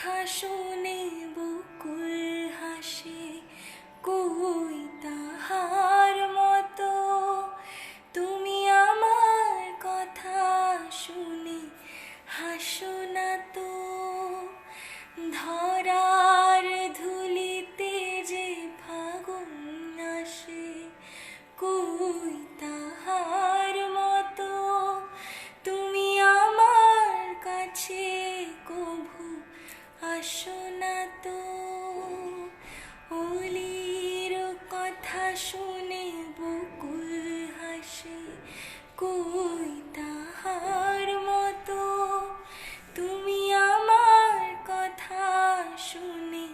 কথা শুনে বকুল হাসে, কই তাহার মতো। তুমি আমার কথা শুনে হাসো না তো। ধরার ধুলিতে যে ফাগুন আসে, কই তাহার মতো। তুমি আমার কাছে কভু আসো না তো। অলির কথা শুনে বকুল হাসে, কই তাহার মতো। তুমি আমার কথা শুনে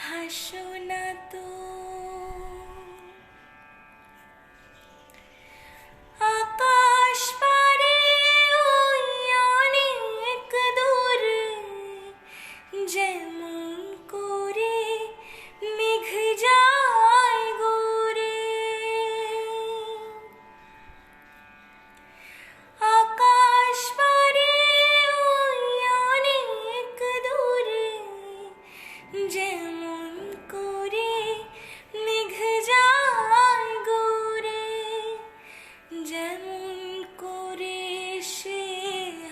হাসো না তো। আকাশ পারে ওই অনেক দূরে, যেমন করে মেঘ যায় ঘুরে। আকাশ পারে ওই অনেক দূরে, যেমন করে মেঘ যায় ঘুরে। যেমন করে সে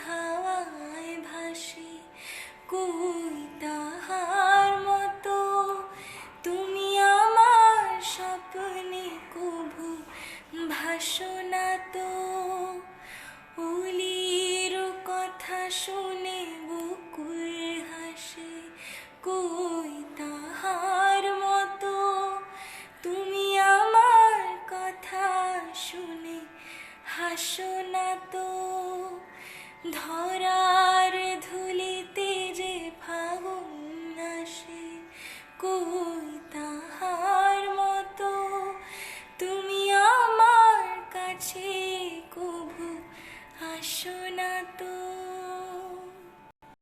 হাওয়ায় ভাসে, কই তাহার মতো। তুমি আমার স্বপ্নে কভু ভাসো না তো। অলির কথা